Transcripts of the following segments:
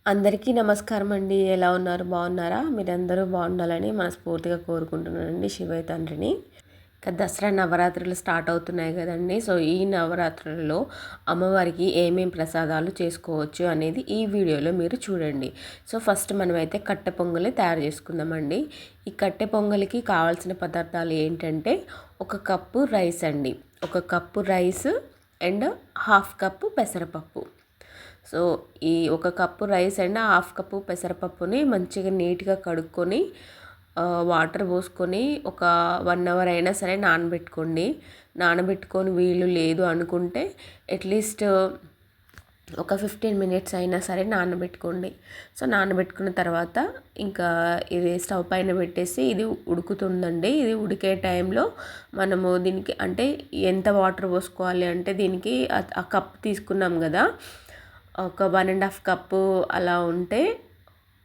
అందరికీ నమస్కారం అండి. ఎలా ఉన్నారు? బాగున్నారా? మీరందరూ బాగుండాలని మనస్ఫూర్తిగా కోరుకుంటున్నానండి శివయ్య తండ్రిని. ఇక దసరా నవరాత్రులు స్టార్ట్ అవుతున్నాయి కదండి. సో ఈ నవరాత్రులలో అమ్మవారికి ఏమేం ప్రసాదాలు చేసుకోవచ్చు అనేది ఈ వీడియోలో మీరు చూడండి. సో ఫస్ట్ మనమైతే కట్టె పొంగలి తయారు చేసుకుందామండి. ఈ కట్టె పొంగలికి కావాల్సిన పదార్థాలు ఏంటంటే, ఒక కప్పు రైస్ అండి, ఒక cup rice and half cup పెసరపప్పు. సో ఈ ఒక cup rice and half cup పెసరపప్పుని మంచిగా నీట్గా కడుక్కొని వాటర్ పోసుకొని ఒక 1 అవర్ అయినా సరే నానబెట్టుకోండి. నానబెట్టుకొని వీలు లేదు అనుకుంటే అట్లీస్ట్ ఒక 15 మినిట్స్ అయినా సరే నానబెట్టుకోండి. సో నానబెట్టుకున్న తర్వాత ఇంకా ఇది స్టవ్ పైన పెట్టేసి ఇది ఉడుకుతుందండి. ఇది ఉడికే టైంలో మనము దీనికి అంటే ఎంత వాటర్ పోసుకోవాలి అంటే, దీనికి ఆ కప్ తీసుకున్నాం కదా, ఒక 1.5 కప్పు అలా ఉంటే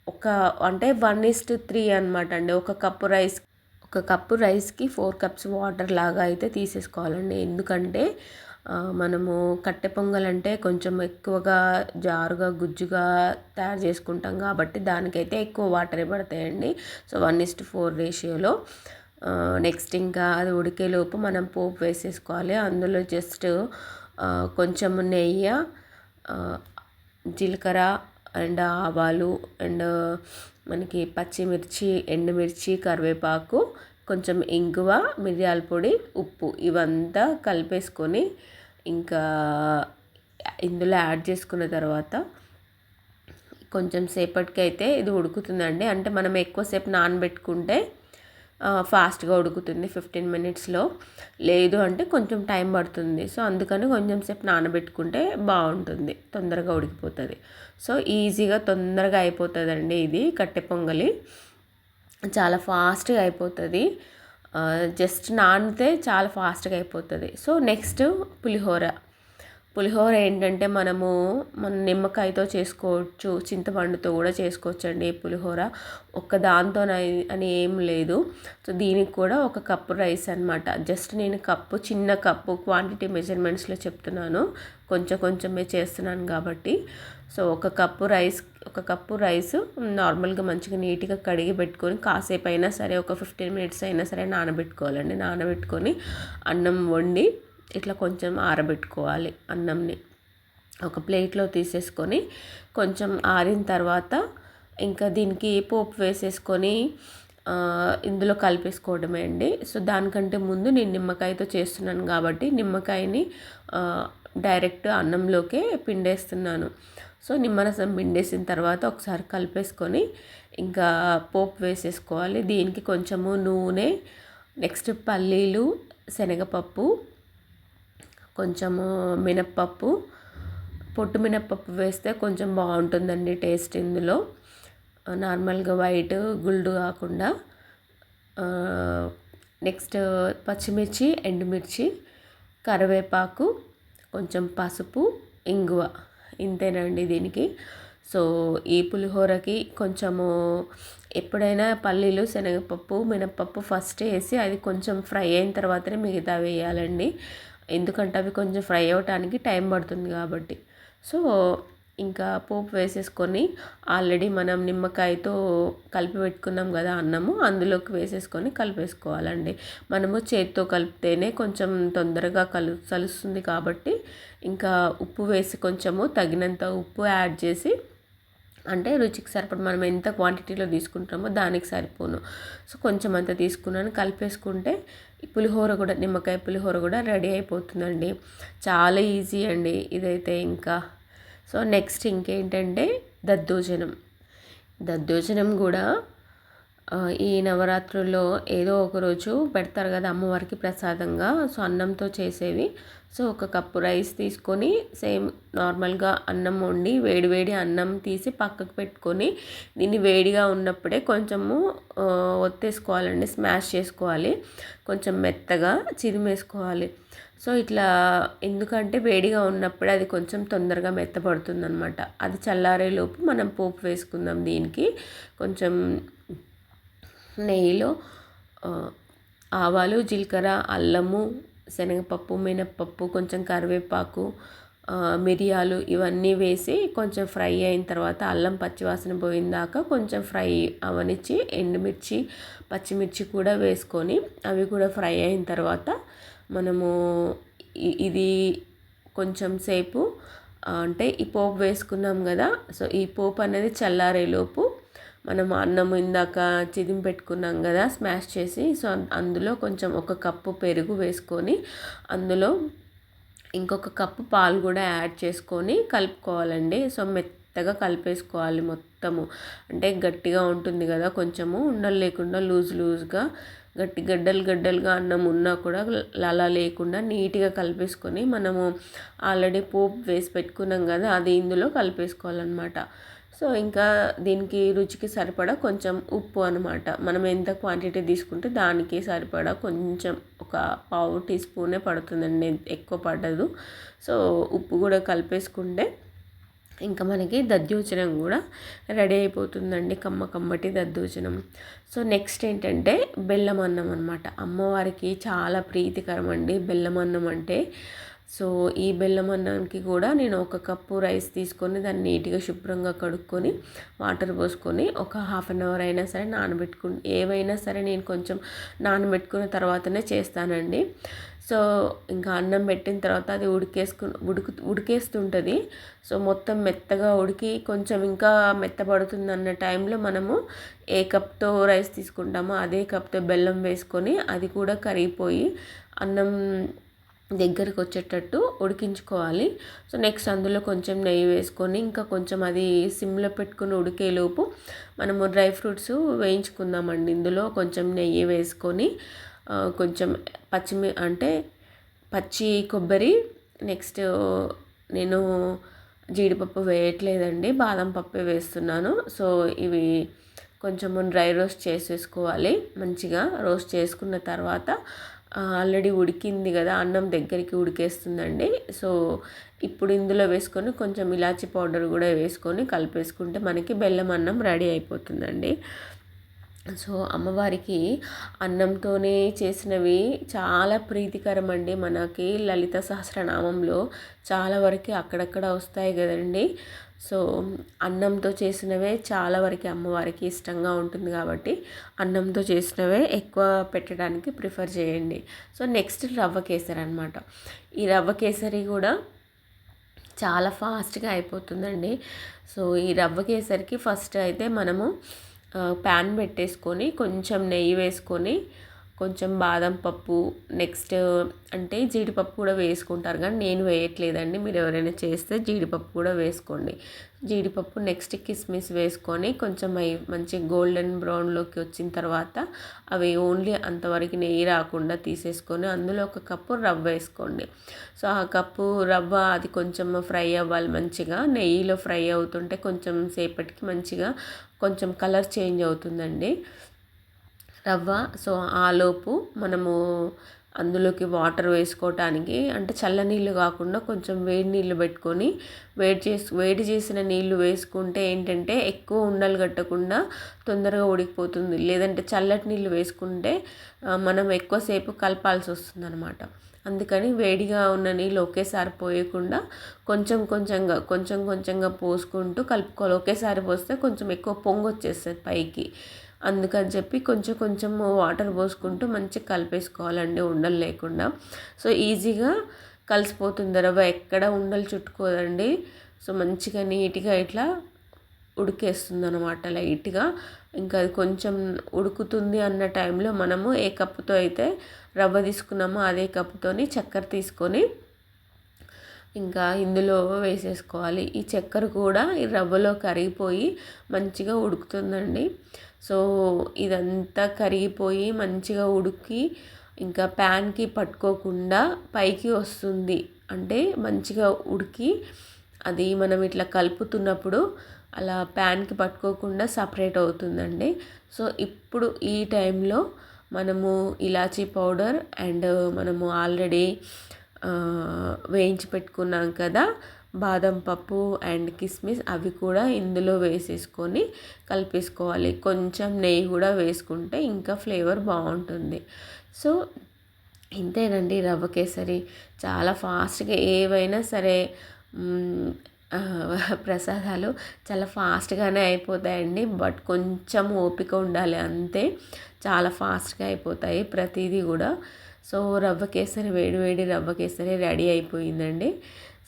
ఒక అంటే 1:3 అనమాట అండి. ఒక కప్పు రైస్కి 4 కప్స్ వాటర్ లాగా అయితే తీసేసుకోవాలండి. ఎందుకంటే మనము కట్టె పొంగల్ అంటే కొంచెం ఎక్కువగా జారుగా గుజ్జుగా తయారు చేసుకుంటాం కాబట్టి దానికైతే ఎక్కువ వాటరే పడతాయండి. సో 1:4 రేషియోలో. నెక్స్ట్ ఇంకా అది ఉడికేలోపు మనం పోపు వేసేసుకోవాలి. అందులో జస్ట్ కొంచెం నెయ్యి, జీలకర్ర అండ్ ఆవాలు అండ్ మనకి పచ్చిమిర్చి, ఎండుమిర్చి, కరివేపాకు, కొంచెం ఇంగువ, మిరియాల పొడి, ఉప్పు ఇవంతా కలిపేసుకొని ఇంకా ఇందులో యాడ్ చేసుకున్న తర్వాత కొంచెం సేపటికి అయితే ఇది ఉడుకుతుందండి. అంటే మనం ఎక్కువసేపు నానబెట్టుకుంటే ఫాస్ట్గా ఉడుకుతుంది 15 మినిట్స్లో. లేదు అంటే కొంచెం టైం పడుతుంది. సో అందుకని కొంచెం సేపు నానబెట్టుకుంటే బాగుంటుంది, తొందరగా ఉడికిపోతుంది. సో ఈజీగా తొందరగా అయిపోతుందండి. ఇది కట్టె పొంగలి చాలా ఫాస్ట్గా అయిపోతుంది. జస్ట్ నానితే చాలా ఫాస్ట్గా అయిపోతుంది. సో నెక్స్ట్ పులిహోర ఏంటంటే మన నిమ్మకాయతో చేసుకోవచ్చు, చింతపండుతో కూడా చేసుకోవచ్చు అండి పులిహోర. ఒక్క దాంతో అని ఏం లేదు. సో దీనికి కూడా ఒక కప్పు రైస్ అనమాట. జస్ట్ నేను చిన్న కప్పు క్వాంటిటీ మెజర్మెంట్స్లో చెప్తున్నాను, కొంచెమే చేస్తున్నాను కాబట్టి. సో ఒక కప్పు రైస్ నార్మల్గా మంచిగా నీట్గా కడిగి పెట్టుకొని కాసేపు అయినా సరే ఒక 15 మినిట్స్ అయినా సరే నానబెట్టుకోవాలండి. నానబెట్టుకొని అన్నం వండి ఇట్లా కొంచెం ఆరబెట్టుకోవాలి. అన్నంని ఒక ప్లేట్లో తీసేసుకొని కొంచెం ఆరిన తర్వాత ఇంకా దీనికి పోపు వేసేసుకొని ఇందులో కలిపేసుకోవడమే అండి. సో దానికంటే ముందు నేను నిమ్మకాయతో చేస్తున్నాను కాబట్టి నిమ్మకాయని డైరెక్ట్ అన్నంలోకే పిండేస్తున్నాను. సో నిమ్మరసం పిండేసిన తర్వాత ఒకసారి కలిపేసుకొని ఇంకా పోపు వేసేసుకోవాలి. దీనికి కొంచెము నూనె, నెక్స్ట్ పల్లీలు, శనగపప్పు, కొంచెము మినప్పప్పు, పొట్టు మినప్పప్పు వేస్తే కొంచెం బాగుంటుందండి టేస్ట్ ఇందులో. నార్మల్గా వైట్ గుల్డు కాకుండా. నెక్స్ట్ పచ్చిమిర్చి, ఎండుమిర్చి, కరివేపాకు, కొంచెం పసుపు, ఇంగువ, ఇంతేనండి దీనికి. సో ఈ పులిహోరకి కొంచెము ఎప్పుడైనా పల్లీలు, శనగపప్పు, మినప్పప్పు ఫస్ట్ వేసి అది కొంచెం ఫ్రై అయిన తర్వాతనే మిగతా వేయాలండి. ఎందుకంటే అవి కొంచెం ఫ్రై అవ్వటానికి టైం పడుతుంది కాబట్టి. సో ఇంకా పోపు వేసేసుకొని ఆల్రెడీ మనం నిమ్మకాయతో కలిపి పెట్టుకున్నాం కదా అన్నము, అందులోకి వేసేసుకొని కలిపేసుకోవాలండి. మనము చేతితో కలిపితేనే కొంచెం తొందరగా కలుస్తుంది కాబట్టి ఇంకా ఉప్పు వేసి కొంచెము తగినంత ఉప్పు యాడ్ చేసి, అంటే రుచికి సరిపడ మనం ఎంత క్వాంటిటీలో తీసుకుంటామో దానికి సరిపోను. సో కొంచెం అంత తీసుకున్నాను, కలిపేసుకుంటే నిమ్మకాయ పులిహోర కూడా రెడీ అయిపోతుందండి. చాలా ఈజీ అండి ఇదైతే ఇంకా. సో నెక్స్ట్ ఇంకేంటంటే దద్దోజనం కూడా ఈ నవరాత్రుల్లో ఏదో ఒకరోజు పెడతారు కదా అమ్మవారికి ప్రసాదంగా. సో అన్నంతో చేసేవి. సో ఒక కప్పు రైస్ తీసుకొని సేమ్ నార్మల్గా అన్నం వండి వేడివేడి అన్నం తీసి పక్కకు పెట్టుకొని దీన్ని వేడిగా ఉన్నప్పుడే కొంచెము ఒత్తేసుకోవాలండి, స్మాష్ చేసుకోవాలి, కొంచెం మెత్తగా చిరిమేసుకోవాలి. సో ఇట్లా ఎందుకంటే వేడిగా ఉన్నప్పుడే అది కొంచెం తొందరగా మెత్తపడుతుంది అనమాట. అది చల్లారేలోపు మనం పోపు వేసుకుందాం. దీనికి కొంచెం నెయ్యిలో ఆవాలు, జీలకర్ర, అల్లము, శనగపప్పు, మినప్పప్పు, కొంచెం కరివేపాకు, మిరియాలు ఇవన్నీ వేసి కొంచెం ఫ్రై అయిన తర్వాత అల్లం పచ్చివాసన పోయిందాక కొంచెం ఫ్రై అవనిచ్చి ఎండుమిర్చి పచ్చిమిర్చి కూడా వేసుకొని అవి కూడా ఫ్రై అయిన తర్వాత మనము ఇది కొంచెం సేపు అంటే ఈ పోపు వేసుకున్నాం కదా, సో ఈ పోపు అనేది చల్లారేలోపు మనం అన్నం ఇందాక చిదిమి పెట్టుకున్నాం కదా స్మాష్ చేసి, సో అందులో కొంచెం 1 కప్పు పెరుగు వేసుకొని అందులో ఇంకొక కప్పు పాలు కూడా యాడ్ చేసుకొని కలుపుకోవాలండి. సో మెత్తగా కలిపేసుకోవాలి మొత్తము. అంటే గట్టిగా ఉంటుంది కదా, కొంచెము ఉండలు లేకుండా లూజ్గా గట్టి గడ్డలుగా అన్నం ఉన్నా కూడా అలా లేకుండా నీట్గా కలిపేసుకొని మనము ఆల్రెడీ పోపు వేసి పెట్టుకున్నాం కదా అది ఇందులో కలిపేసుకోవాలన్నమాట. సో ఇంకా దీనికి రుచికి సరిపడా కొంచెం ఉప్పు అనమాట. మనం ఎంత క్వాంటిటీ తీసుకుంటే దానికి సరిపడా కొంచెం ఒక పావు టీ స్పూనే పడుతుందండి, ఎక్కువ పడదు. సో ఉప్పు కూడా కలిపేసుకుంటే ఇంకా మనకి దద్దోజనం కూడా రెడీ అయిపోతుందండి, కమ్మటి దద్దోజనం. సో నెక్స్ట్ ఏంటంటే బెల్లం అన్నం అనమాట. అమ్మవారికి చాలా ప్రీతికరం అండి బెల్లం అన్నం అంటే. సో ఈ బెల్లం అన్నానికి కూడా నేను 1 కప్పు రైస్ తీసుకొని దాన్ని నీట్గా శుభ్రంగా కడుక్కొని వాటర్ పోసుకొని ఒక 1/2 అవర్ అయినా సరే ఏవైనా సరే నేను కొంచెం నానబెట్టుకున్న తర్వాతనే చేస్తానండి. సో ఇంకా అన్నం పెట్టిన తర్వాత అది ఉడికేస్తుంటుంది. సో మొత్తం మెత్తగా ఉడికి కొంచెం ఇంకా మెత్తబడుతుంది అన్న టైంలో మనము ఏ కప్తో రైస్ తీసుకుంటామో అదే కప్తో బెల్లం వేసుకొని అది కూడా కరిగిపోయి అన్నం దగ్గరికి వచ్చేటట్టు ఉడికించుకోవాలి. సో నెక్స్ట్ అందులో కొంచెం నెయ్యి వేసుకొని ఇంకా కొంచెం అది సిమ్లో పెట్టుకుని ఉడికేలోపు మనము డ్రై ఫ్రూట్స్ వేయించుకుందామండి. ఇందులో కొంచెం నెయ్యి వేసుకొని కొంచెం పచ్చి కొబ్బరి, నెక్స్ట్ నేను జీడిపప్పు వేయట్లేదండి, బాదం పప్పే వేస్తున్నాను. సో ఇవి కొంచెము డ్రై రోస్ట్ చేసేసుకోవాలి. మంచిగా రోస్ట్ చేసుకున్న తర్వాత ఆల్రెడీ ఉడికింది కదా అన్నం దగ్గరికి ఉడికేస్తుందండి. సో ఇప్పుడు ఇందులో వేసుకొని కొంచెం ఇలాచీ పౌడర్ కూడా వేసుకొని కలిపేసుకుంటే మనకి బెల్లం అన్నం రెడీ అయిపోతుందండి. సో అమ్మవారికి అన్నంతోనే చేసినవి చాలా ప్రీతికరం అండి. మనకి లలిత సహస్రనామంలో చాలా వరకు అక్కడక్కడ వస్తాయి కదండి. సో అన్నంతో చేసినవే చాలా వరకు అమ్మవారికి ఇష్టంగా ఉంటుంది కాబట్టి అన్నంతో చేసినవే ఎక్కువ పెట్టడానికి ప్రిఫర్ చేయండి. సో నెక్స్ట్ రవ్వ కేసరి అనమాట. ఈ రవ్వ కేసరి కూడా చాలా ఫాస్ట్గా అయిపోతుందండి. సో ఈ రవ్వ కేసరికి ఫస్ట్ అయితే మనము ప్యాన్ పెట్టేసుకొని కొంచెం నెయ్యి వేసుకొని కొంచెం బాదం పప్పు, నెక్స్ట్ అంటే జీడిపప్పు కూడా వేసుకుంటారు కానీ నేను వేయట్లేదండి. మీరు ఎవరైనా చేస్తే జీడిపప్పు కూడా వేసుకోండి. జీడిపప్పు నెక్స్ట్ కిస్మిస్ వేసుకొని కొంచెం అవి మంచి గోల్డెన్ బ్రౌన్లోకి వచ్చిన తర్వాత అవి ఓన్లీ అంతవరకు నెయ్యి రాకుండా తీసేసుకొని అందులో 1 కప్పు రవ్వ వేసుకోండి. సో ఆ కప్పు రవ్వ అది కొంచెం ఫ్రై అవ్వాలి మంచిగా. నెయ్యిలో ఫ్రై అవుతుంటే కొంచెం సేపటికి మంచిగా కొంచెం కలర్ చేంజ్ అవుతుందండి రవ్వ. సో ఆలోపు మనము అందులోకి వేసుకోవటానికి అంటే చల్లనీళ్ళు కాకుండా కొంచెం వేడి నీళ్ళు పెట్టుకొని వేడి చేసిన నీళ్ళు వేసుకుంటే ఏంటంటే ఎక్కువ ఉండలు కట్టకుండా తొందరగా ఉడికిపోతుంది. లేదంటే చల్లటి నీళ్ళు వేసుకుంటే మనం ఎక్కువసేపు కలపాల్సి వస్తుంది అనమాట. అందుకని వేడిగా ఉన్న నీళ్ళు ఒకేసారి పోయకుండా కొంచెం కొంచెంగా పోసుకుంటూ కలుపుకోవాలి. ఒకేసారి పోస్తే కొంచెం ఎక్కువ పొంగు వచ్చేస్తుంది పైకి. అందుకని చెప్పి కొంచెం వాటర్ పోసుకుంటూ మంచిగా కలిపేసుకోవాలండి ఉండలు లేకుండా. సో ఈజీగా కలిసిపోతుంది రవ్వ, ఎక్కడ ఉండలు చుట్టుకోదండి. సో మంచిగా నీట్గా ఇట్లా ఉడికేస్తుంది అనమాట లైట్గా. ఇంకా అది కొంచెం ఉడుకుతుంది అన్న టైంలో మనము ఏ కప్పుతో అయితే రవ్వ తీసుకున్నామో అదే కప్పుతోని చక్కెర తీసుకొని ఇంకా ఇందులో వేసేసుకోవాలి. ఈ చక్కెర కూడా ఈ రవ్వలో కరిగిపోయి మంచిగా ఉడుకుతుందండి. సో ఇదంతా కరిగిపోయి మంచిగా ఉడికి ఇంకా ప్యాన్కి పట్టుకోకుండా పైకి వస్తుంది. అంటే మంచిగా ఉడికి అది మనం ఇట్లా కలుపుతున్నప్పుడు అలా ప్యాన్కి పట్టుకోకుండా సపరేట్ అవుతుందండి. సో ఇప్పుడు ఈ టైంలో మనము ఇలాచీ పౌడర్ అండ్ మనము ఆల్రెడీ వేయించి పెట్టుకున్నాం కదా బాదం పప్పు అండ్ కిస్మిస్, అవి కూడా ఇందులో వేసేసుకొని కలిపేసుకోవాలి. కొంచెం నెయ్యి కూడా వేసుకుంటే ఇంకా ఫ్లేవర్ బాగుంటుంది. సో ఇంతేనండి రవ్వ కేసరి. చాలా ఫాస్ట్గా ఏవైనా సరే ప్రసాదాలు చాలా ఫాస్ట్గానే అయిపోతాయండి. బట్ కొంచెం ఓపిక ఉండాలి అంతే. చాలా ఫాస్ట్గా అయిపోతాయి ప్రతిదీ కూడా. సో రవ్వ కేసరి, వేడి వేడి రవ్వ కేసరి రెడీ అయిపోయిందండి.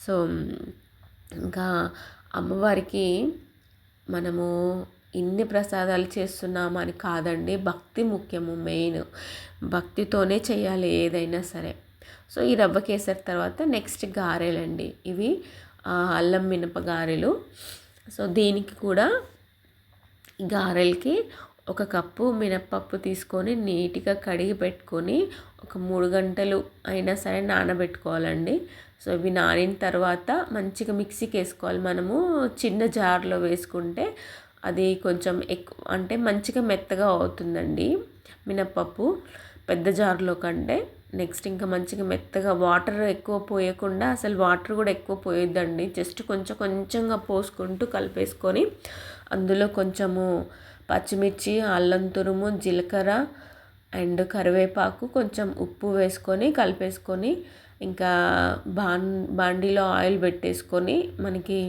సో ఇంకా అమ్మవారికి మనము ఇన్ని ప్రసాదాలు చేస్తున్నామని కాదండి, భక్తి ముఖ్యము. మెయిన్ భక్తితోనే చేయాలి ఏదైనా సరే. సో ఈ రవ్వ కేసరి తర్వాత నెక్స్ట్ గారెలండి. ఇవి అల్లం మినప గారెలు. సో దీనికి కూడా గారెలకి 1 కప్పు మినప్పప్పు తీసుకొని నీట్గా కడిగి పెట్టుకొని ఒక 3 గంటలు అయినా సరే నానబెట్టుకోవాలండి. సో ఇవి నానిన తర్వాత మంచిగా మిక్సీకి వేసుకోవాలి. మనము చిన్న జార్లో వేసుకుంటే అది కొంచెం ఎక్కువ అంటే మంచిగా మెత్తగా అవుతుందండి మినప్పప్పు, పెద్ద జార్లో కంటే. నెక్స్ట్ ఇంకా మంచిగా మెత్తగా వాటర్ ఎక్కువ పోయకుండా, అసలు వాటర్ కూడా ఎక్కువ పోయొద్దండి. జస్ట్ కొంచెంగా పోసుకుంటూ కలిపేసుకొని అందులో కొంచెము పచ్చిమిర్చి, అల్లం తురుము, జీలకర్ర అండ్ కరివేపాకు, కొంచెం ఉప్పు వేసుకొని కలిపేసుకొని ఇంకా బాండీలో ఆయిల్ పెట్టేసుకొని మనకి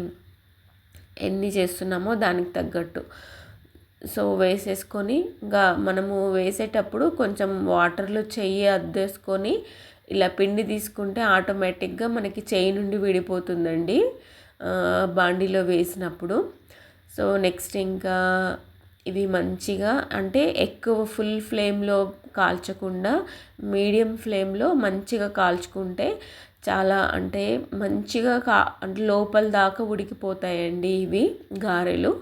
ఎన్ని చేస్తున్నామో దానికి తగ్గట్టు సో వేసేసుకొని ఇంకా మనము వేసేటప్పుడు కొంచెం వాటర్లో చెయ్యి అద్దేసుకొని ఇలా పిండి తీసుకుంటే ఆటోమేటిక్గా మనకి చెయ్యి నుండి విడిపోతుందండి బాండీలో వేసినప్పుడు. సో నెక్స్ట్ ఇంకా ఇవి మంచిగా అంటే ఎక్కువ ఫుల్ ఫ్లేమ్లో కాల్చకుండా మీడియం ఫ్లేమ్లో మంచిగా కాల్చుకుంటే చాలా అంటే మంచిగా అంటే లోపల దాకా ఉడికిపోతాయండి ఇవి గారెలు.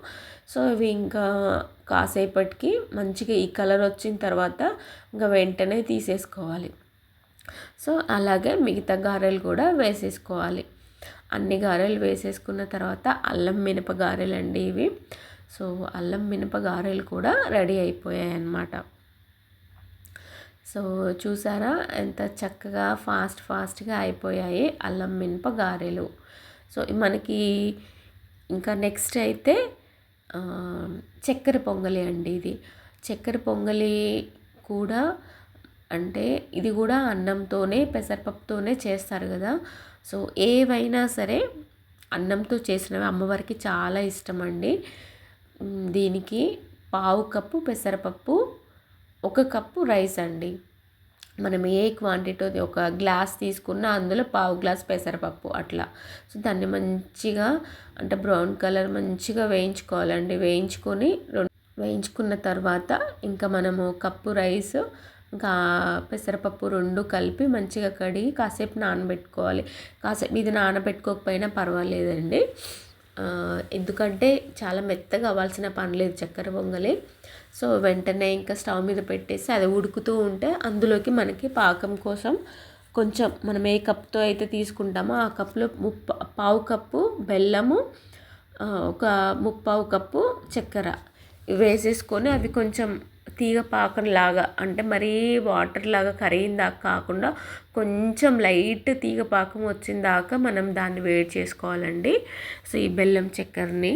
సో ఇవి ఇంకా కాసేపటికి మంచిగా ఈ కలర్ వచ్చిన తర్వాత ఇంకా వెంటనే తీసేసుకోవాలి. సో అలాగే మిగతా గారెలు కూడా వేసేసుకోవాలి. అన్ని గారెలు వేసేసుకున్న తర్వాత అల్లం మినప గారెలు అండి ఇవి. సో అల్లం మినప గారెలు కూడా రెడీ అయిపోయాయి అన్నమాట. సో చూసారా ఎంత చక్కగా ఫాస్ట్గా అయిపోయాయి అల్లం మినప గారెలు. సో మనకి ఇంకా నెక్స్ట్ అయితే చక్కెర పొంగలి అండి. ఇది చక్కెర పొంగలి కూడా అంటే ఇది కూడా అన్నంతోనే పెసరపప్పుతోనే చేస్తారు కదా. సో ఏవైనా సరే అన్నంతో చేసినవి అమ్మవారికి చాలా ఇష్టం అండి. దీనికి 1/2 కప్పు పెసరపప్పు, 1 కప్పు రైస్ అండి. మనం ఏ క్వాంటిటీ ఒక గ్లాస్ తీసుకున్న అందులో 1/2 గ్లాస్ పెసరపప్పు అట్లా. సో దాన్ని మంచిగా అంటే బ్రౌన్ కలర్ మంచిగా వేయించుకోవాలండి. వేయించుకున్న తర్వాత ఇంకా మనము కప్పు రైస్ ఇంకా పెసరపప్పు 2 కలిపి మంచిగా కడిగి కాసేపు నానబెట్టుకోవాలి. కాసేపు ఇది నానబెట్టుకోకపోయినా పర్వాలేదండి, ఎందుకంటే చాలా మెత్తగా అవ్వాల్సిన పని లేదు చక్కెర పొంగలి. సో వెంటనే ఇంకా స్టవ్ మీద పెట్టేసి అది ఉడుకుతూ ఉంటే అందులోకి మనకి పాకం కోసం కొంచెం మనం ఏ కప్తో అయితే తీసుకుంటామో ఆ కప్లో 1/4 కప్పు బెల్లము, ఒక 1/4 కప్పు చక్కెర వేసేసుకొని అవి కొంచెం తీగ పాకంలాగా అంటే మరీ వాటర్ లాగా కరిగిందాకా కాకుండా కొంచెం లైట్ తీగ పాకం వచ్చిన దాకా మనం దాన్ని వేడి చేసుకోవాలండి. సో ఈ బెల్లం చక్కెరని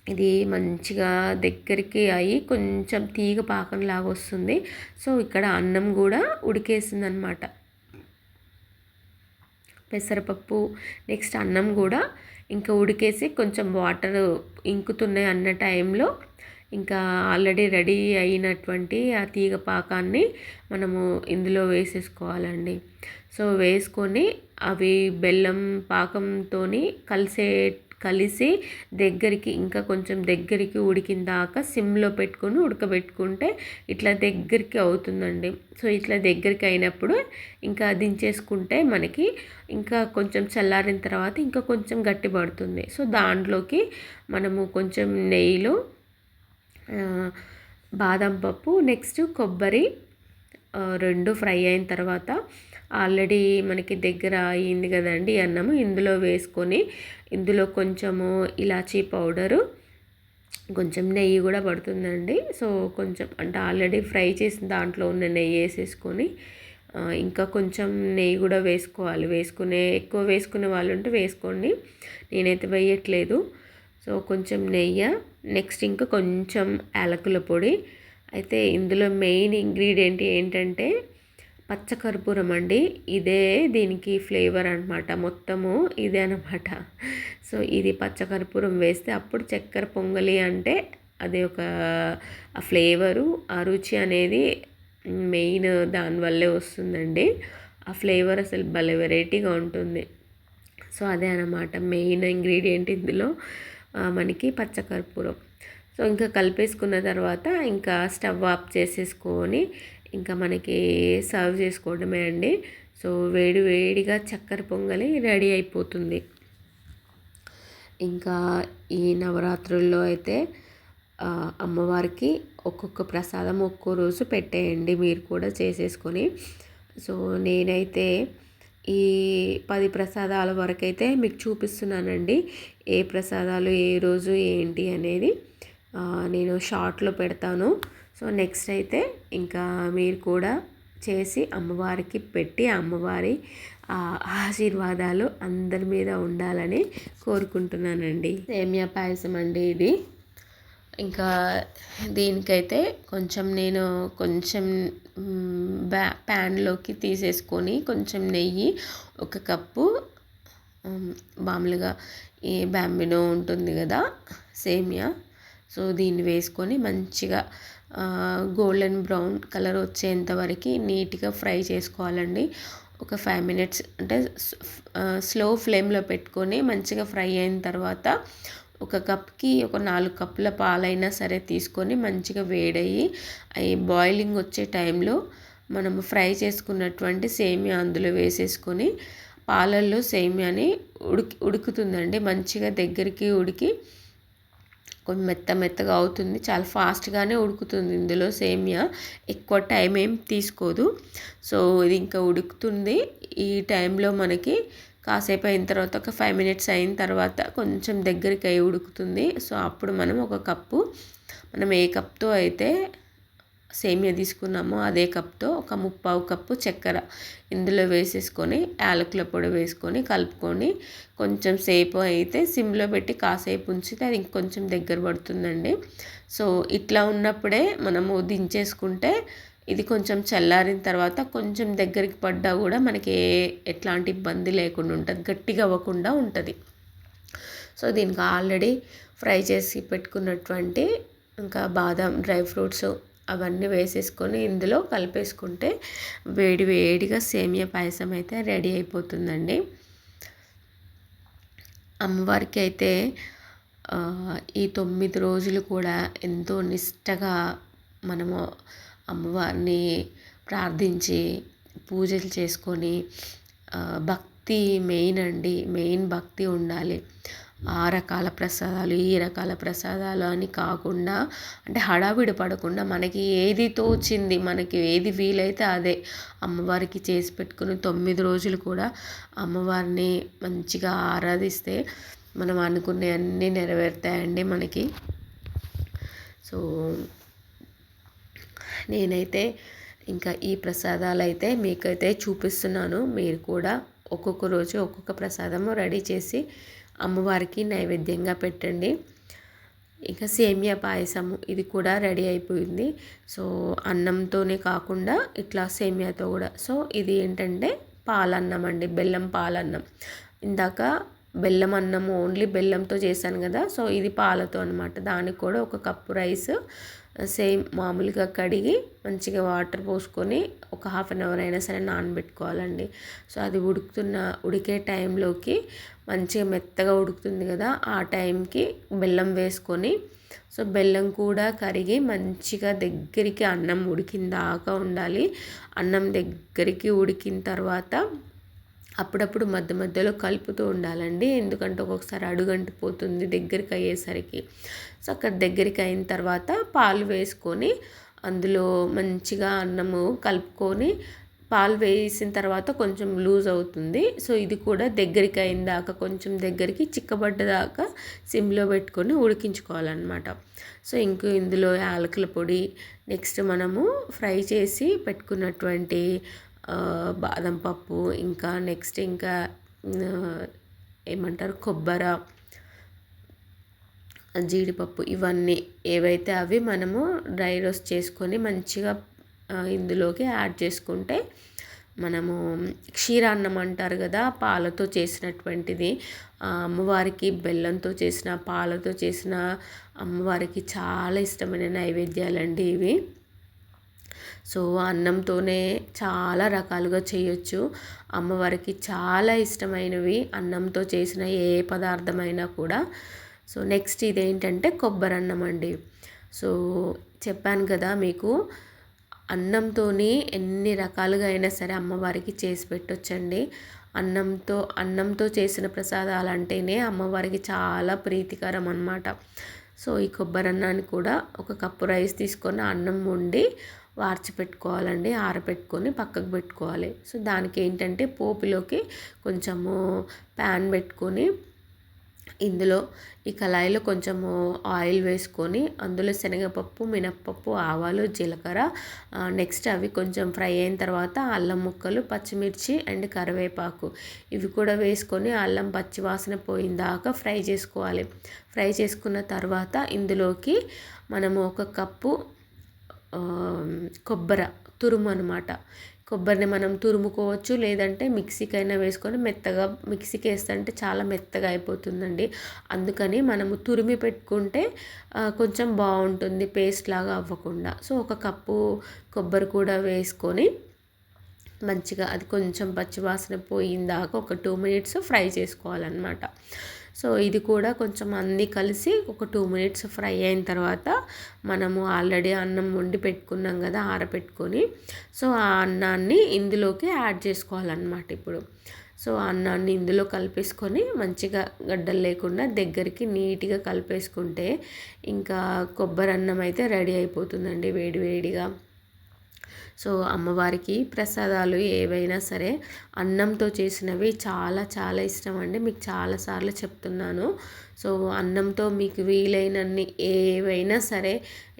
ఇది మంచిగా దగ్గరికి అయ్యి కొంచెం తీగ పాకంలాగా వస్తుంది. సో ఇక్కడ అన్నం కూడా ఉడికేసిందనమాట. పెసరపప్పు నెక్స్ట్ అన్నం కూడా ఇంకా ఉడికేసి కొంచెం వాటర్ ఇంకుతున్నాయి అన్న టైంలో ఇంకా ఆల్రెడీ రెడీ అయినటువంటి ఆ తీగ పాకాన్ని మనము ఇందులో వేసేసుకోవాలండి. సో వేసుకొని అవి బెల్లం పాకంతో కలిసి దగ్గరికి ఇంకా కొంచెం దగ్గరికి ఉడికిన దాకా సిమ్లో పెట్టుకొని ఉడకబెట్టుకుంటే ఇట్లా దగ్గరికి అవుతుందండి. సో ఇట్లా దగ్గరికి అయినప్పుడు ఇంకా దించేసుకుంటే మనకి ఇంకా కొంచెం చల్లారిన తర్వాత ఇంకా కొంచెం గట్టి పడుతుంది. సో దాంట్లోకి మనము కొంచెం నెయ్యిలో బాదం పప్పు నెక్స్ట్ కొబ్బరి 2 ఫ్రై అయిన తర్వాత ఆల్రెడీ మనకి దగ్గర అయింది కదండి అన్నము, ఇందులో వేసుకొని ఇందులో కొంచెము ఇలాచీ పౌడరు, కొంచెం నెయ్యి కూడా పడుతుందండి. సో కొంచెం అంటే ఆల్రెడీ ఫ్రై చేసిన దాంట్లో ఉన్న నెయ్యి వేసేసుకొని ఇంకా కొంచెం నెయ్యి కూడా వేసుకోవాలి. ఎక్కువ వేసుకునే వాళ్ళు ఉంటే వేసుకోండి, నేనైతే వేయట్లేదు. సో కొంచెం నెయ్యి నెక్స్ట్ ఇంకా కొంచెం యాలకుల పొడి. అయితే ఇందులో మెయిన్ ఇంగ్రీడియంట్ ఏంటంటే పచ్చకర్పూరం అండి. ఇదే దీనికి ఫ్లేవర్ అనమాట, మొత్తము ఇదే అనమాట. సో ఇది పచ్చకర్పూరం వేస్తే అప్పుడు చక్కెర పొంగలి అంటే అది ఒక ఆ ఫ్లేవరు, ఆ రుచి అనేది మెయిన్ దానివల్లే వస్తుందండి. ఆ ఫ్లేవర్ అసలు భలే వెరైటీగా ఉంటుంది. సో అదే అనమాట మెయిన్ ఇంగ్రీడియంట్ ఇందులో మనకి పచ్చకర్పూరం. సో ఇంకా కలిపేసుకున్న తర్వాత ఇంకా స్టవ్ ఆఫ్ చేసేసుకొని ఇంకా మనకి సర్వ్ చేసుకోవడమే అండి. సో వేడి వేడిగా చక్కెర పొంగలి రెడీ అయిపోతుంది. ఇంకా ఈ నవరాత్రుల్లో అయితే అమ్మవారికి ఒక్కొక్క ప్రసాదం ఒక్కో రోజు పెట్టేయండి మీరు కూడా చేసేసుకొని. సో నేనైతే ఈ 10 ప్రసాదాల వరకైతే మీకు చూపిస్తున్నానండి. ఏ ప్రసాదాలు ఏ రోజు ఏంటి అనేది నేను షార్ట్లో పెడతాను. సో నెక్స్ట్ అయితే ఇంకా మీరు కూడా చేసి అమ్మవారికి పెట్టి అమ్మవారి ఆశీర్వాదాలు అందరి మీద ఉండాలని కోరుకుంటున్నానండి. సేమియా పాయసం అండి ఇది. ఇంకా దీనికైతే నేను కొంచెం ప్యాన్లోకి తీసేసుకొని కొంచెం నెయ్యి, 1 కప్పు మామూలుగా ఈ బాంబినో ఉంటుంది కదా సేమియా, సో దీన్ని వేసుకొని మంచిగా గోల్డెన్ బ్రౌన్ కలర్ వచ్చేంత వరకు నీట్గా ఫ్రై చేసుకోవాలండి. ఒక 5 మినిట్స్ అంటే స్లో ఫ్లేమ్లో పెట్టుకొని మంచిగా ఫ్రై అయిన తర్వాత 1 కప్కి ఒక 4 కప్పుల పాలైనా సరే తీసుకొని మంచిగా వేడయ్యి అవి బాయిలింగ్ వచ్చే టైంలో మనము ఫ్రై చేసుకున్నటువంటి సేమియా అందులో వేసేసుకొని పాలల్లో సేమియాని ఉడుకుతుందండి. మంచిగా దగ్గరికి ఉడికి కొంచెం మెత్తగా అవుతుంది. చాలా ఫాస్ట్గానే ఉడుకుతుంది ఇందులో సేమియా, ఎక్కువ టైం ఏం తీసుకోదు. సో ఇది ఇంకా ఉడుకుతుంది. ఈ టైంలో మనకి కాసేపు అయిన తర్వాత ఒక 5 మినిట్స్ అయిన తర్వాత కొంచెం దగ్గరికి అయి ఉడుకుతుంది. సో అప్పుడు మనం 1 కప్పు, మనం ఏ కప్తో అయితే సేమియా తీసుకున్నామో అదే కప్తో ఒక 3/4 కప్పు చక్కెర ఇందులో వేసేసుకొని యాలకుల పొడి వేసుకొని కలుపుకొని కొంచెం సేపు అయితే సిమ్లో పెట్టి కాసేపు ఉంచితే అది ఇంకొంచెం దగ్గర పడుతుందండి. సో ఇట్లా ఉన్నప్పుడే మనము దించేసుకుంటే ఇది కొంచెం చల్లారిన తర్వాత కొంచెం దగ్గరికి పడ్డా కూడా మనకి ఎట్లాంటి ఇబ్బంది లేకుండా ఉంటుంది, గట్టిగా అవ్వకుండా ఉంటుంది. సో దీనికి ఆల్రెడీ ఫ్రై చేసి పెట్టుకున్నటువంటి ఇంకా బాదం, డ్రై ఫ్రూట్స్ అవన్నీ వేసేసుకొని ఇందులో కలిపేసుకుంటే వేడి వేడిగా సేమియా పాయసం అయితే రెడీ అయిపోతుందండి. అమ్మవారికి అయితే ఈ 9 రోజులు కూడా ఎంతో నిష్టగా మనము అమ్మవారిని ప్రార్థించి పూజలు చేసుకొని భక్తి మెయిన్ అండి, మెయిన్ భక్తి ఉండాలి. ఆ రకాల ప్రసాదాలు ఈ రకాల ప్రసాదాలు అని కాకుండా అంటే హడావిడి పడకుండా మనకి ఏది తోచింది, మనకి ఏది వీలైతే అదే అమ్మవారికి చేసి పెట్టుకుని 9 రోజులు కూడా అమ్మవారిని మంచిగా ఆరాధిస్తే మనం అనుకునే అన్నీ నెరవేరుతాయండి మనకి. సో నేనైతే ఇంకా ఈ ప్రసాదాలు అయితే మీకైతే చూపిస్తున్నాను. మీరు కూడా ఒక్కొక్క రోజు ఒక్కొక్క ప్రసాదము రెడీ చేసి అమ్మవారికి నైవేద్యంగా పెట్టండి. ఇంకా సేమియా పాయసము ఇది కూడా రెడీ అయిపోయింది. సో అన్నంతోనే కాకుండా ఇట్లా సేమియాతో కూడా. సో ఇది ఏంటంటే పాలన్నం అండి, బెల్లం పాలన్నం. ఇందాక బెల్లం అన్నము ఓన్లీ బెల్లంతో చేశాను కదా, సో ఇది పాలతో అనమాట. దానికి కూడా 1 కప్పు రైస్ సేమ్ మామూలుగా కడిగి మంచిగా వాటర్ పోసుకొని ఒక 1/2 అవర్ అయినా సరే నానబెట్టుకోవాలండి. సో అది ఉడికే టైంలోకి మంచిగా మెత్తగా ఉడుకుతుంది కదా, ఆ టైంకి బెల్లం వేసుకొని సో బెల్లం కూడా కరిగి మంచిగా దగ్గరికి అన్నం ఉడికిన దాకా ఉండాలి. అన్నం దగ్గరికి ఉడికిన తర్వాత అప్పుడప్పుడు మధ్య మధ్యలో కలుపుతూ ఉండాలండి, ఎందుకంటే ఒక్కొక్కసారి అడుగంటిపోతుంది దగ్గరికి అయ్యేసరికి. సో అక్కడ దగ్గరికి అయిన తర్వాత పాలు వేసుకొని అందులో మంచిగా అన్నము కలుపుకొని పాలు వేసిన తర్వాత కొంచెం లూజ్ అవుతుంది. సో ఇది కూడా దగ్గరికి అయిన దాకా కొంచెం దగ్గరికి చిక్కబడ్డదాకా సిమ్లో పెట్టుకొని ఉడికించుకోవాలన్నమాట. సో ఇందులో యాలకుల పొడి, నెక్స్ట్ మనము ఫ్రై చేసి పెట్టుకున్నటువంటి బాదం పప్పు, ఇంకా నెక్స్ట్ ఇంకా ఏమంటారు కొబ్బరి, జీడిపప్పు, ఇవన్నీ ఏవైతే అవి మనము డ్రై రోస్ట్ చేసుకొని మంచిగా ఇందులోకి యాడ్ చేసుకుంటే మనము క్షీరాన్నం అంటారు కదా, పాలతో చేసినటువంటిది. అమ్మవారికి బెల్లంతో చేసిన, పాలతో చేసిన అమ్మవారికి చాలా ఇష్టమైన నైవేద్యాలండి ఇవి. సో అన్నంతోనే చాలా రకాలుగా చేయొచ్చు. అమ్మవారికి చాలా ఇష్టమైనవి అన్నంతో చేసిన ఏ పదార్థమైనా కూడా. సో నెక్స్ట్ ఇదేంటంటే కొబ్బరన్నం అండి. సో చెప్పాను కదా మీకు, అన్నంతోని ఎన్ని రకాలుగా అయినా సరే అమ్మవారికి చేసి పెట్టొచ్చండి. అన్నంతో చేసిన ప్రసాదాలు అంటేనే అమ్మవారికి చాలా ప్రీతికరం అన్నమాట. సో ఈ కొబ్బరన్నాన్ని కూడా ఒక కప్పు రైస్ తీసుకొని అన్నం వండి వార్చి పెట్టుకోవాలండి, ఆరబెట్టుకొని పక్కకు పెట్టుకోవాలి. సో దానికి ఏంటంటే పోపులోకి కొంచెము ప్యాన్ పెట్టుకొని ఇందులో ఈ కళాయిలో కొంచెము ఆయిల్ వేసుకొని అందులో శనగపప్పు, మినప్పప్పు, ఆవాలు, జీలకర్ర, నెక్స్ట్ అవి కొంచెం ఫ్రై అయిన తర్వాత అల్లం ముక్కలు, పచ్చిమిర్చి అండ్ కరివేపాకు ఇవి కూడా వేసుకొని అల్లం పచ్చి వాసన పోయిందాకా ఫ్రై చేసుకోవాలి. ఫ్రై చేసుకున్న తర్వాత ఇందులోకి మనము ఒక కప్పు తురుము అనమాట. కొబ్బరిని మనం తురుముకోవచ్చు, లేదంటే మిక్సీకైనా వేసుకొని మెత్తగా మిక్సీకి వేస్తుంటే చాలా మెత్తగా అయిపోతుందండి. అందుకని మనము తురిమి పెట్టుకుంటే కొంచెం బాగుంటుంది, పేస్ట్ లాగా అవ్వకుండా. సో ఒక కప్పు కొబ్బరి కూడా వేసుకొని మంచిగా అది కొంచెం పచ్చివాసన పోయిందాక ఒక 2 మినిట్స్ ఫ్రై చేసుకోవాలన్నమాట. సో ఇది కూడా కొంచెం అన్నీ కలిసి ఒక 2 మినిట్స్ ఫ్రై అయిన తర్వాత మనము ఆల్రెడీ అన్నం వండి పెట్టుకున్నాం కదా ఆరబెట్టుకొని, సో ఆ అన్నాన్ని ఇందులోకి యాడ్ చేసుకోవాలన్నమాట ఇప్పుడు. సో అన్నాన్ని ఇందులో కలిపేసుకొని మంచిగా గడ్డలు లేకుండా దగ్గరికి నీట్గా కలిపేసుకుంటే ఇంకా కొబ్బరి అన్నం అయితే రెడీ అయిపోతుందండి వేడివేడిగా. సో అమ్మవారికి ప్రసాదాలు ఏవైనా సరే అన్నంతో చేసినవి చాలా చాలా ఇష్టం అండి. మీకు చాలాసార్లు చెప్తున్నాను. సో అన్నంతో మీకు వీలైనన్ని ఏవైనా సరే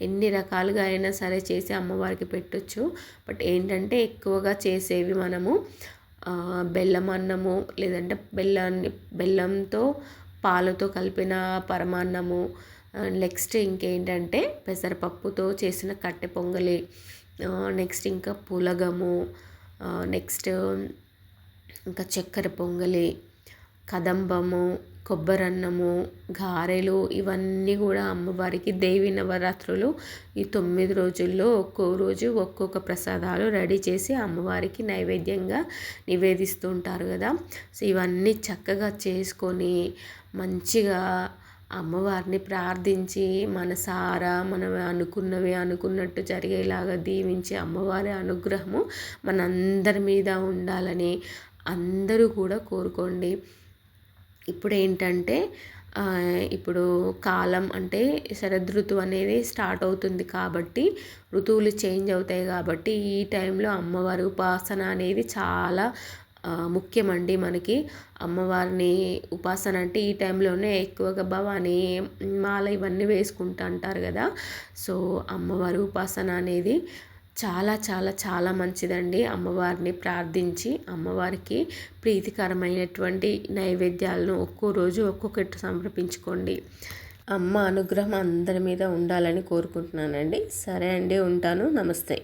ఎన్ని రకాలుగా అయినా సరే చేసి అమ్మవారికి పెట్టొచ్చు. బట్ ఏంటంటే ఎక్కువగా చేసేవి మనము బెల్లం అన్నము, లేదంటే బెల్లంతో పాలతో కలిపిన పరమాన్నము, నెక్స్ట్ ఇంకేంటంటే పెసరపప్పుతో చేసిన కట్టె పొంగలి, నెక్స్ట్ ఇంకా పులగము, నెక్స్ట్ ఇంకా చక్కెర పొంగలి, కదంబము, కొబ్బరన్నము, గారెలు ఇవన్నీ కూడా అమ్మవారికి దేవి నవరాత్రులు ఈ 9 రోజుల్లో ఒక్కో రోజు ఒక్కొక్క ప్రసాదాలు రెడీ చేసి అమ్మవారికి నైవేద్యంగా నివేదిస్తూ ఉంటారు కదా. సో ఇవన్నీ చక్కగా చేసుకొని మంచిగా అమ్మవారిని ప్రార్థించి మనసారా మనం అనుకున్నవి అనుకున్నట్టు జరిగేలాగా దీవించి అమ్మవారి అనుగ్రహము మనందరి మీద ఉండాలని అందరూ కూడా కోరుకోండి. ఇప్పుడు ఏంటంటే ఇప్పుడు కాలం అంటే శరదృతువు అనేది స్టార్ట్ అవుతుంది కాబట్టి ఋతువులు చేంజ్ అవుతాయి కాబట్టి ఈ టైంలో అమ్మవారి ఉపాసన అనేది చాలా ముఖ్యమండి మనకి. అమ్మవారిని ఉపాసన అంటే ఈ టైంలోనే ఎక్కువగా భవానీ మాల ఇవన్నీ వేసుకుంటూ అంటారు కదా. సో అమ్మవారి ఉపాసన అనేది చాలా చాలా చాలా మంచిదండి. అమ్మవారిని ప్రార్థించి అమ్మవారికి ప్రీతికరమైనటువంటి నైవేద్యాలను ఒక్కో రోజు ఒక్కొక్కటి సమర్పించుకోండి. అమ్మ అనుగ్రహం అందరి మీద ఉండాలని కోరుకుంటున్నానండి. సరే అండి, ఉంటాను. నమస్తే.